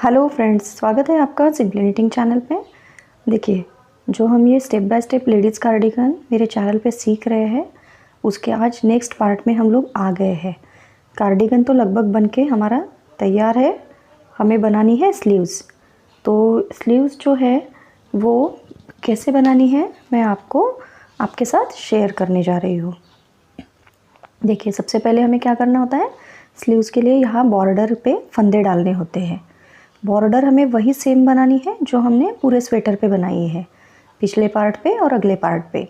Hello friends, स्वागत है आपका सिंपली निटिंग चैनल पे। देखिए, जो हम ये step by step ladies cardigan मेरे चैनल पे सीख रहे हैं, उसके आज नेक्स्ट पार्ट में हम लोग आ गए हैं। कार्डिगन तो लगभग बन के हमारा तैयार है, हमें बनानी है स्लीव्स। तो स्लीव्स जो है वो कैसे बनानी है मैं आपको आपके साथ शेयर करने जा रही हूँ। देखिए, सबसे पहले हमें क्या करना होता है, स्लीव्स के लिए यहाँ बॉर्डर पे फंदे डालने होते हैं। बॉर्डर हमें वही सेम बनानी है जो हमने पूरे स्वेटर पे बनाई है, पिछले पार्ट पे और अगले पार्ट पे।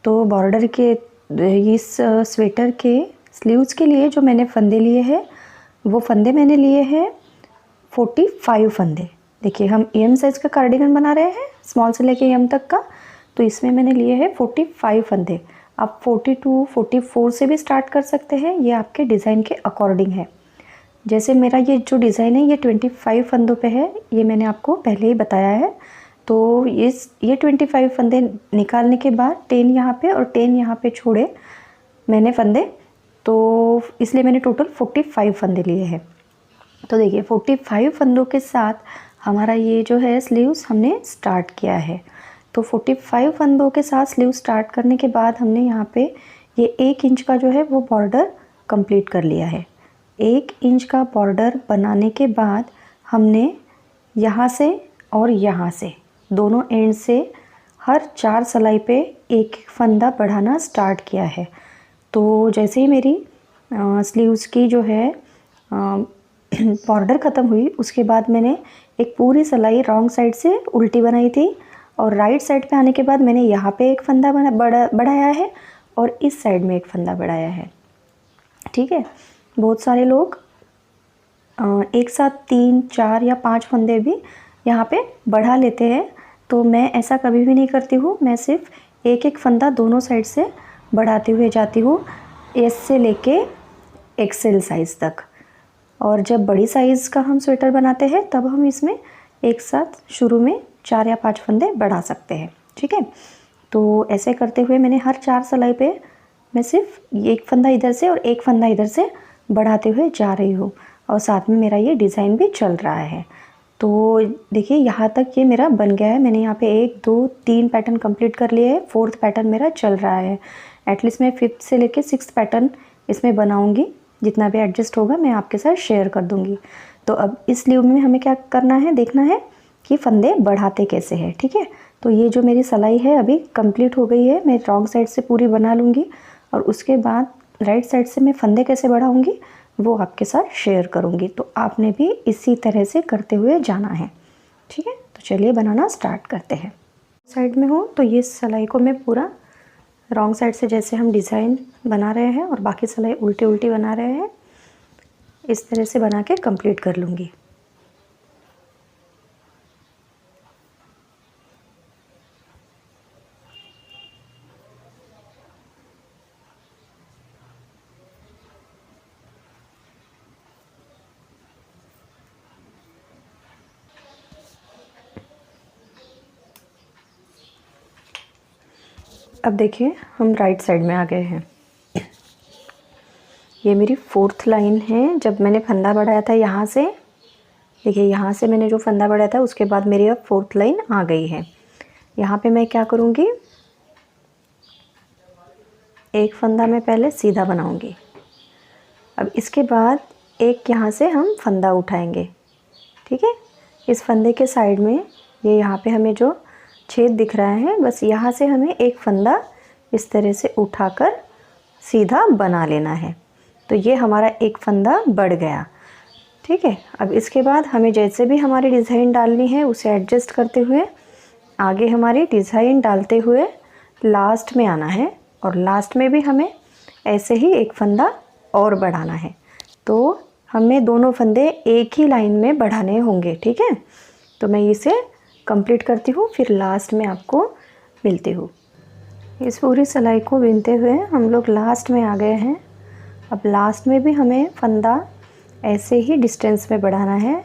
तो बॉर्डर के इस स्वेटर के स्लीव्स के लिए जो मैंने फंदे लिए हैं, वो फंदे मैंने लिए हैं 45 फंदे। देखिए, हम एम साइज़ का कार्डिगन बना रहे हैं, स्मॉल से लेके एम तक का, तो इसमें मैंने लिए हैं 45 फंदे। आप 42, 44 से भी स्टार्ट कर सकते हैं, ये आपके डिज़ाइन के अकॉर्डिंग है। जैसे मेरा ये जो डिज़ाइन है ये 25 फंदों पे है, ये मैंने आपको पहले ही बताया है। तो ये 25 फंदे निकालने के बाद 10 यहाँ पे और 10 यहाँ पे छोड़े मैंने फंदे, तो इसलिए मैंने टोटल 45 फंदे लिए हैं। तो देखिए, 45 फंदों के साथ हमारा ये जो है स्लीव्स हमने स्टार्ट किया है। तो 45 फंदों के साथ स्लीव स्टार्ट करने के बाद हमने यहाँ पे ये 1 इंच का जो है वो बॉर्डर कंप्लीट कर लिया है। 1 इंच का बॉर्डर बनाने के बाद हमने यहाँ से और यहाँ से दोनों एंड से हर 4 सिलाई पे एक फंदा बढ़ाना स्टार्ट किया है। तो जैसे ही मेरी स्लीव्स की जो है बॉर्डर ख़त्म हुई, उसके बाद मैंने एक पूरी सिलाई रॉन्ग साइड से उल्टी बनाई थी और राइट साइड पे आने के बाद मैंने यहाँ पे एक फंदा बढ़ाया है और इस साइड में एक फंदा बढ़ाया है। ठीक है, बहुत सारे लोग एक साथ 3, 4 या 5 फंदे भी यहाँ पे बढ़ा लेते हैं, तो मैं ऐसा कभी भी नहीं करती हूँ। मैं सिर्फ एक एक फंदा दोनों साइड से बढ़ाते हुए जाती हूँ, एस से लेके एक्सेल साइज़ तक। और जब बड़ी साइज़ का हम स्वेटर बनाते हैं तब हम इसमें एक साथ शुरू में 4 या 5 फंदे बढ़ा सकते हैं। ठीक है, तो ऐसे करते हुए मैंने हर 4 सिलाई पे मैं सिर्फ एक फंदा इधर से और एक फंदा इधर से बढ़ाते हुए जा रही हूँ, और साथ में मेरा ये डिज़ाइन भी चल रहा है। तो देखिए, यहाँ तक ये मेरा बन गया है। मैंने यहाँ पे 1, 2, 3 पैटर्न कंप्लीट कर लिए हैं, 4th पैटर्न मेरा चल रहा है। एटलीस्ट मैं 5th से लेके 6th पैटर्न इसमें बनाऊँगी, जितना भी एडजस्ट होगा मैं आपके साथ शेयर कर दूँगी। तो अब इस स्लीव में हमें क्या करना है, देखना है कि फंदे बढ़ाते कैसे हैं। ठीक है, तो ये जो मेरी सिलाई है अभी कंप्लीट हो गई है, मैं रॉन्ग साइड से पूरी बना लूँगी और उसके बाद राइट साइड से मैं फंदे कैसे बढ़ाऊँगी वो आपके साथ शेयर करूँगी। तो आपने भी इसी तरह से करते हुए जाना है। ठीक है, तो चलिए बनाना स्टार्ट करते हैं। साइड में हूँ तो ये सिलाई को मैं पूरा रॉन्ग साइड से जैसे हम डिज़ाइन बना रहे हैं और बाकी सिलाई उल्टी उल्टी बना रहे हैं, इस तरह से बना के कंप्लीट कर लूँगी। अब देखिए, हम राइट साइड में आ गए हैं। ये मेरी 4th लाइन है। जब मैंने फंदा बढ़ाया था यहाँ से, देखिए यहाँ से मैंने जो फंदा बढ़ाया था उसके बाद मेरी अब 4th लाइन आ गई है। यहाँ पे मैं क्या करूँगी, एक फंदा मैं पहले सीधा बनाऊँगी। अब इसके बाद एक यहाँ से हम फंदा उठाएंगे। ठीक है, इस फंदे के साइड में ये यहाँ पे हमें जो छेद दिख रहा है, बस यहाँ से हमें एक फंदा इस तरह से उठाकर सीधा बना लेना है। तो ये हमारा एक फंदा बढ़ गया। ठीक है, अब इसके बाद हमें जैसे भी हमारी डिज़ाइन डालनी है उसे एडजस्ट करते हुए आगे हमारी डिज़ाइन डालते हुए लास्ट में आना है, और लास्ट में भी हमें ऐसे ही एक फंदा और बढ़ाना है। तो हमें दोनों फंदे एक ही लाइन में बढ़ाने होंगे। ठीक है, तो मैं इसे कंप्लीट करती हूँ, फिर लास्ट में आपको मिलती हूँ। इस पूरी सिलाई को बिनते हुए हम लोग लास्ट में आ गए हैं। अब लास्ट में भी हमें फंदा ऐसे ही डिस्टेंस में बढ़ाना है।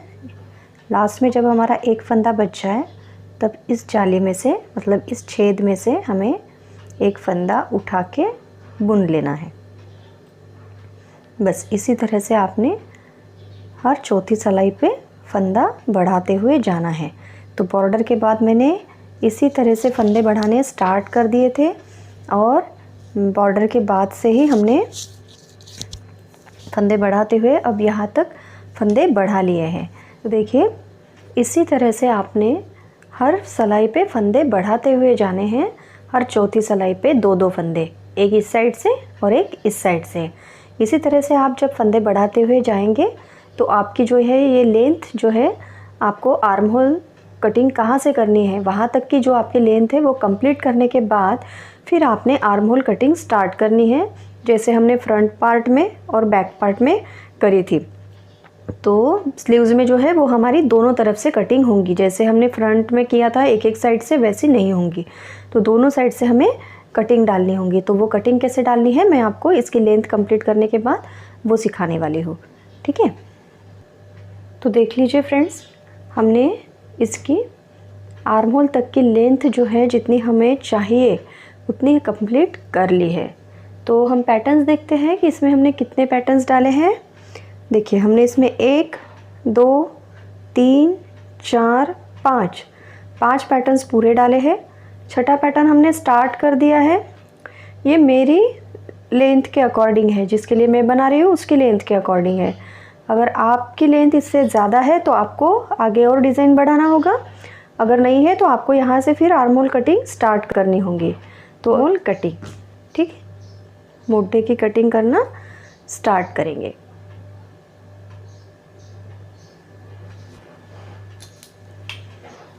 लास्ट में जब हमारा एक फंदा बच जाए तब इस जाली में से, मतलब इस छेद में से हमें एक फंदा उठा के बुन लेना है। बस इसी तरह से आपने हर चौथी सिलाई पे फंदा बढ़ाते हुए जाना है। तो बॉर्डर के बाद मैंने इसी तरह से फंदे बढ़ाने स्टार्ट कर दिए थे और बॉर्डर के बाद से ही हमने फंदे बढ़ाते हुए अब यहाँ तक फंदे बढ़ा लिए हैं। तो देखिए इसी तरह से आपने हर सिलाई पे फंदे बढ़ाते हुए जाने हैं। हर चौथी सिलाई पे 2-2 फंदे, एक इस साइड से और एक इस साइड से। इसी तरह से आप जब फंदे बढ़ाते हुए जाएंगे तो आपकी जो है ये लेंथ जो है, आपको आर्म होल कटिंग कहाँ से करनी है वहाँ तक की जो आपकी लेंथ है वो कंप्लीट करने के बाद फिर आपने आर्म होल कटिंग स्टार्ट करनी है, जैसे हमने फ्रंट पार्ट में और बैक पार्ट में करी थी। तो स्लीव्स में जो है वो हमारी दोनों तरफ से कटिंग होंगी, जैसे हमने फ्रंट में किया था एक एक साइड से, वैसी नहीं होंगी। तो दोनों साइड से हमें कटिंग डालनी होगी। तो वो कटिंग कैसे डालनी है मैं आपको इसकी लेंथ कंप्लीट करने के बाद वो सिखाने वाली हूँ, ठीक है। तो देख लीजिए फ्रेंड्स, हमने इसकी आर्म होल तक की लेंथ जो है जितनी हमें चाहिए उतनी कंप्लीट कर ली है। तो हम पैटर्न्स देखते हैं कि इसमें हमने कितने पैटर्न्स डाले हैं। देखिए हमने इसमें 1 2 3 4 5 पैटर्न्स पूरे डाले हैं। छठा पैटर्न हमने स्टार्ट कर दिया है। ये मेरी लेंथ के अकॉर्डिंग है, जिसके लिए मैं बना रही हूँ उसकी लेंथ के अकॉर्डिंग है। अगर आपकी लेंथ इससे ज़्यादा है तो आपको आगे और डिज़ाइन बढ़ाना होगा, अगर नहीं है तो आपको यहाँ से फिर आर्म होल कटिंग स्टार्ट करनी होगी। तो होल कटिंग, ठीक है, मोटे की कटिंग करना स्टार्ट करेंगे।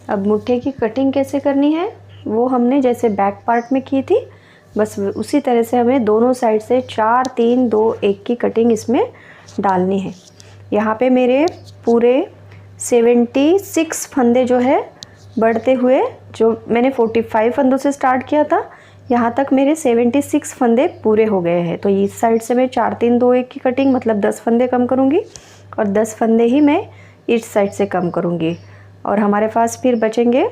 अब मुट्ठे की कटिंग कैसे करनी है वो हमने जैसे बैक पार्ट में की थी, बस उसी तरह से हमें दोनों साइड से 4 3 2 1 की कटिंग इसमें डालनी है। यहाँ पे मेरे पूरे 76 फंदे जो है बढ़ते हुए, जो मैंने 45 फंदों से स्टार्ट किया था, यहाँ तक मेरे 76 फंदे पूरे हो गए हैं। तो इस साइड से मैं 4 3 2 1 की कटिंग मतलब 10 फंदे कम करूँगी और 10 फंदे ही मैं इस साइड से कम करूँगी और हमारे पास फिर बचेंगे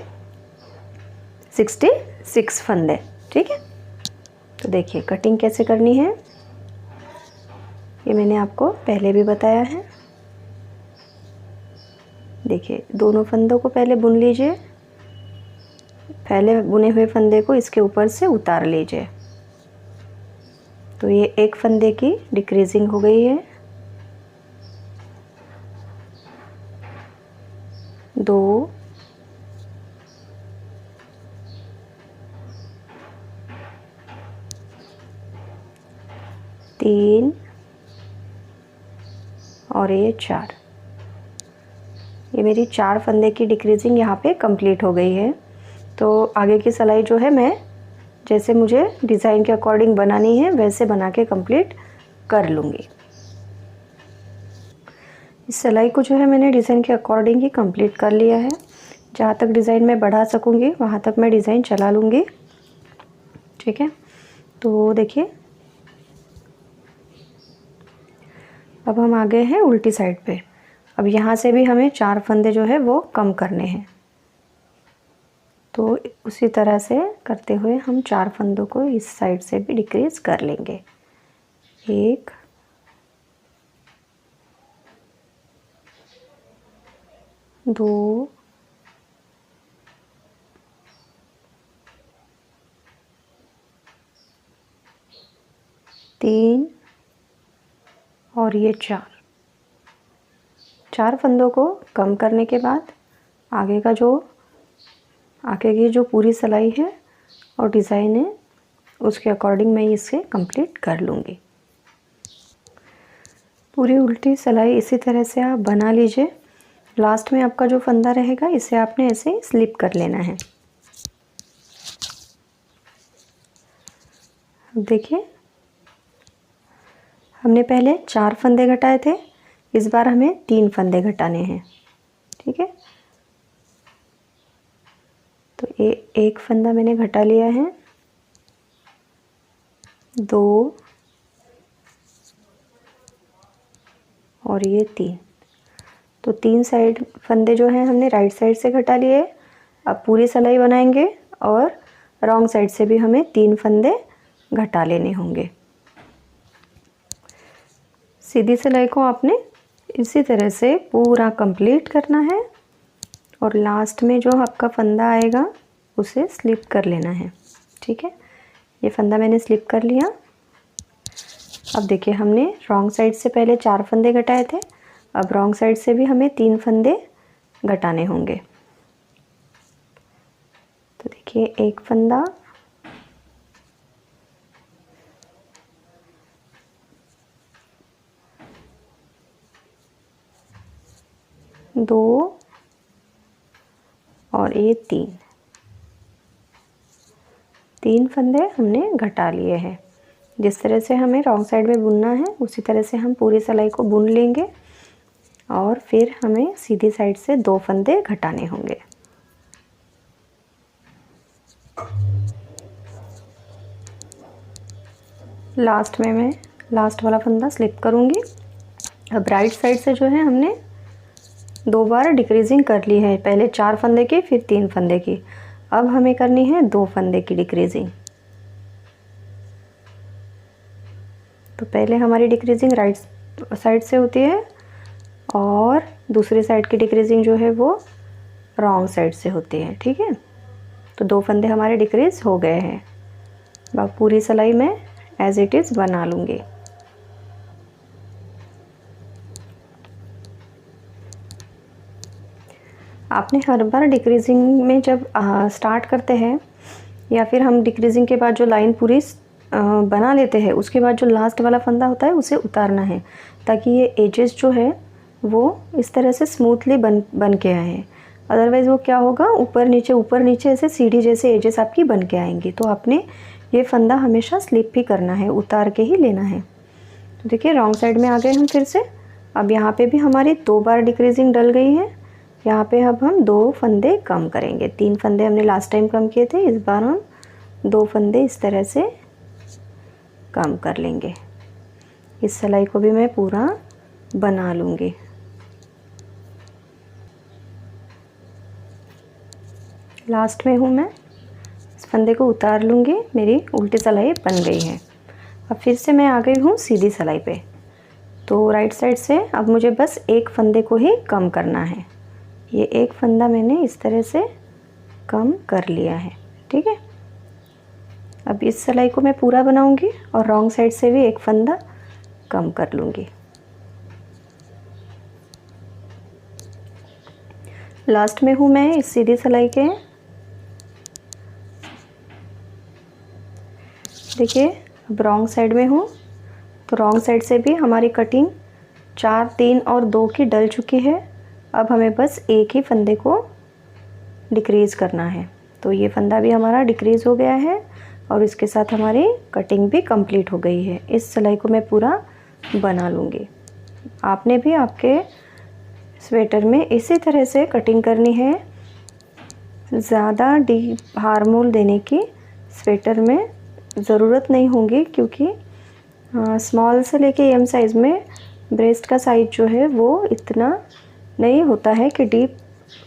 66 फंदे, ठीक है। तो देखिए कटिंग कैसे करनी है ये मैंने आपको पहले भी बताया है। देखिए दोनों फंदों को पहले बुन लीजिए, पहले बुने हुए फंदे को इसके ऊपर से उतार लीजिए। तो ये एक फंदे की डिक्रीजिंग हो गई है, 2 3 और ये 4। ये मेरी 4 फंदे की डिक्रीजिंग यहाँ पे कंप्लीट हो गई है। तो आगे की सिलाई जो है मैं जैसे मुझे डिज़ाइन के अकॉर्डिंग बनानी है वैसे बना के कंप्लीट कर लूँगी। इस सिलाई को जो है मैंने डिज़ाइन के अकॉर्डिंग ही कंप्लीट कर लिया है। जहाँ तक डिज़ाइन मैं बढ़ा सकूँगी वहाँ तक मैं डिज़ाइन चला लूँगी, ठीक है। तो देखिए अब हम आ गए हैं उल्टी साइड पे। अब यहाँ से भी हमें 4 फंदे जो है वो कम करने हैं। तो उसी तरह से करते हुए हम 4 फंदों को इस साइड से भी डिक्रीज़ कर लेंगे। 1 2 3 और ये 4 फंदों को कम करने के बाद आगे की जो पूरी सिलाई है और डिज़ाइन है उसके अकॉर्डिंग मैं इसे कंप्लीट कर लूँगी। पूरी उल्टी सिलाई इसी तरह से आप बना लीजिए। लास्ट में आपका जो फंदा रहेगा इसे आपने ऐसे स्लिप कर लेना है। देखिए हमने पहले 4 फंदे घटाए थे, इस बार हमें 3 फंदे घटाने हैं, ठीक है। तो एक फंदा मैंने घटा लिया है, 2 और ये 3। तो 3 साइड फंदे जो हैं हमने राइट साइड से घटा लिए। अब पूरी सिलाई बनाएंगे और रॉन्ग साइड से भी हमें 3 फंदे घटा लेने होंगे। सीधी सिलाई को आपने इसी तरह से पूरा कंप्लीट करना है और लास्ट में जो आपका फंदा आएगा उसे स्लिप कर लेना है। ठीक है, ये फंदा मैंने स्लिप कर लिया। अब देखिए हमने रॉन्ग साइड से पहले 4 फंदे घटाए थे, अब रॉन्ग साइड से भी हमें 3 फंदे घटाने होंगे। तो देखिए एक फंदा, दो और ये 3 फंदे हमने घटा लिए हैं। जिस तरह से हमें रॉन्ग साइड में बुनना है उसी तरह से हम पूरी सिलाई को बुन लेंगे और फिर हमें सीधी साइड से 2 फंदे घटाने होंगे। लास्ट में मैं लास्ट वाला फंदा स्लिप करूँगी। अब राइट साइड से जो है हमने 2 बार डिक्रीजिंग कर ली है, पहले 4 फंदे की फिर 3 फंदे की। अब हमें करनी है 2 फंदे की डिक्रीजिंग। तो पहले हमारी डिक्रीजिंग राइट साइड से होती है और दूसरी साइड की डिक्रीजिंग जो है वो रॉन्ग साइड से होती है। ठीक है, तो 2 फंदे हमारे डिक्रीज हो गए हैं। अब पूरी सिलाई मैं एज इट इज़ बना लूँगी। आपने हर बार डिक्रीजिंग में जब स्टार्ट करते हैं या फिर हम डिक्रीजिंग के बाद जो लाइन पूरी बना लेते हैं उसके बाद जो लास्ट वाला फंदा होता है उसे उतारना है, ताकि ये एजेस जो है वो इस तरह से स्मूथली बन के आए। अदरवाइज़ वो क्या होगा, ऊपर नीचे ऐसे सीढ़ी जैसे एजेस आपकी बन के आएंगी। तो आपने ये फंदा हमेशा स्लिप ही करना है, उतार के ही लेना है। तो देखिए रॉन्ग साइड में आ गए हम फिर से। अब यहाँ पे भी हमारी 2 बार डिक्रीजिंग डल गई है। यहाँ पे अब हम 2 फंदे कम करेंगे। 3 फंदे हमने लास्ट टाइम कम किए थे, इस बार हम 2 फंदे इस तरह से कम कर लेंगे। इस सिलाई को भी मैं पूरा बना लूँगी। लास्ट में हूँ मैं, इस फंदे को उतार लूँगी। मेरी उल्टी सिलाई बन गई है। अब फिर से मैं आ गई हूँ सीधी सिलाई पे। तो राइट साइड से अब मुझे बस एक फंदे को ही कम करना है। ये एक फंदा मैंने इस तरह से कम कर लिया है। ठीक है, अब इस सिलाई को मैं पूरा बनाऊंगी और रॉन्ग साइड से भी एक फंदा कम कर लूँगी। लास्ट में हूँ मैं इस सीधी सिलाई के। देखिए अब रॉन्ग साइड में हूँ, तो रॉन्ग साइड से भी हमारी कटिंग 4, 3 और 2 की डल चुकी है। अब हमें बस एक ही फंदे को डिक्रीज़ करना है। तो ये फंदा भी हमारा डिक्रीज़ हो गया है और इसके साथ हमारी कटिंग भी कंप्लीट हो गई है। इस सिलाई को मैं पूरा बना लूँगी। आपने भी आपके स्वेटर में इसी तरह से कटिंग करनी है। ज़्यादा डीप आर्महोल देने की स्वेटर में ज़रूरत नहीं होगी, क्योंकि स्मॉल से लेके एम साइज़ में ब्रेस्ट का साइज जो है वो इतना नहीं होता है कि डीप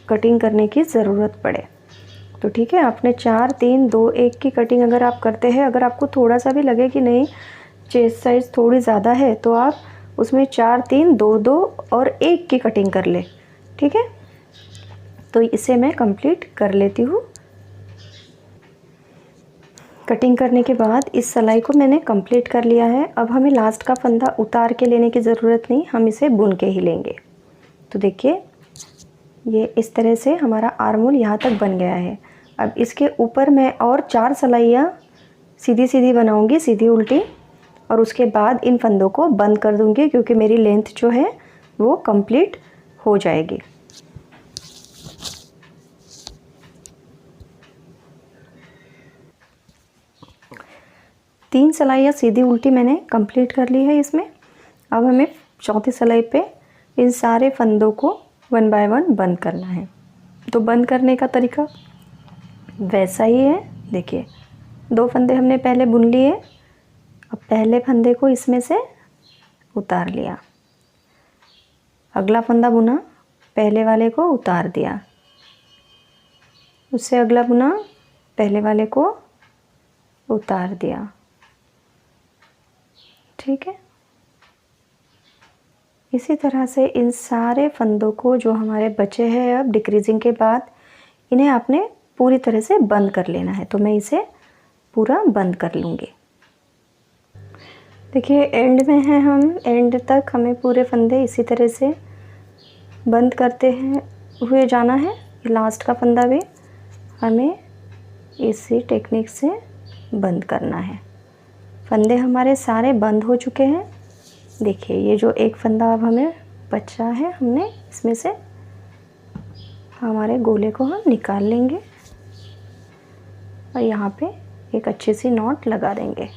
कटिंग करने की ज़रूरत पड़े। तो ठीक है, आपने 4, 3, 2, 1 की कटिंग अगर आप करते हैं, अगर आपको थोड़ा सा भी लगे कि नहीं चेस्ट साइज़ थोड़ी ज़्यादा है, तो आप उसमें 4, 3, 2, 2 और 1 की कटिंग कर ले। ठीक है, तो इसे मैं कंप्लीट कर लेती हूँ। कटिंग करने के बाद इस सिलाई को मैंने कंप्लीट कर लिया है। अब हमें लास्ट का फंदा उतार के लेने की ज़रूरत नहीं, हम इसे बुन के ही लेंगे। तो देखिए ये इस तरह से हमारा आर्महोल यहाँ तक बन गया है। अब इसके ऊपर मैं और 4 सिलाइयाँ सीधी सीधी बनाऊँगी, सीधी उल्टी, और उसके बाद इन फंदों को बंद कर दूँगी, क्योंकि मेरी लेंथ जो है वो कंप्लीट हो जाएगी। तीन सिलाइयाँ सीधी उल्टी मैंने कंप्लीट कर ली है इसमें। अब हमें चौथी सिलाई पे इन सारे फंदों को 1 बाय 1 बंद करना है। तो बंद करने का तरीका वैसा ही है। देखिए 2 फंदे हमने पहले बुन लिए, अब पहले फंदे को इसमें से उतार लिया, अगला फंदा बुना, पहले वाले को उतार दिया, उससे अगला बुना, पहले वाले को उतार दिया। ठीक है, इसी तरह से इन सारे फंदों को जो हमारे बचे हैं अब डिक्रीजिंग के बाद, इन्हें आपने पूरी तरह से बंद कर लेना है। तो मैं इसे पूरा बंद कर लूँगी। देखिए एंड में है हम, एंड तक हमें पूरे फंदे इसी तरह से बंद करते हैं हुए जाना है। लास्ट का फंदा भी हमें इसी टेक्निक से बंद करना है। फंदे हमारे सारे बंद हो चुके हैं। देखिए ये जो एक फंदा अब हमें बचा है, हमने इसमें से हमारे गोले को हम निकाल लेंगे और यहाँ पे एक अच्छी सी नॉट लगा देंगे।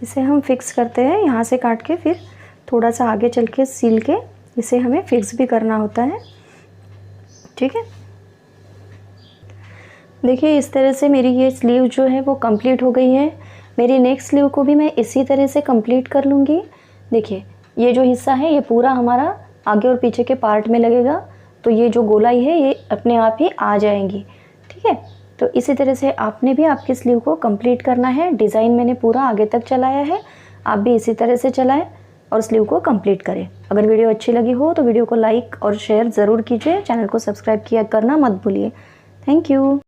इसे हम फिक्स करते हैं यहाँ से काट के, फिर थोड़ा सा आगे चल के सील के इसे हमें फिक्स भी करना होता है। ठीक है, देखिए इस तरह से मेरी ये स्लीव जो है वो कंप्लीट हो गई है। मेरी नेक्स्ट स्लीव को भी मैं इसी तरह से कंप्लीट कर लूँगी। देखिए ये जो हिस्सा है ये पूरा हमारा आगे और पीछे के पार्ट में लगेगा, तो ये जो गोलाई है ये अपने आप ही आ जाएंगी। ठीक है, तो इसी तरह से आपने भी आपकी स्लीव को कंप्लीट करना है। डिज़ाइन मैंने पूरा आगे तक चलाया है, आप भी इसी तरह से चलाएं और स्लीव को कंप्लीट करें। अगर वीडियो अच्छी लगी हो तो वीडियो को लाइक और शेयर ज़रूर कीजिए। चैनल को सब्सक्राइब किया करना मत भूलिए। Thank you.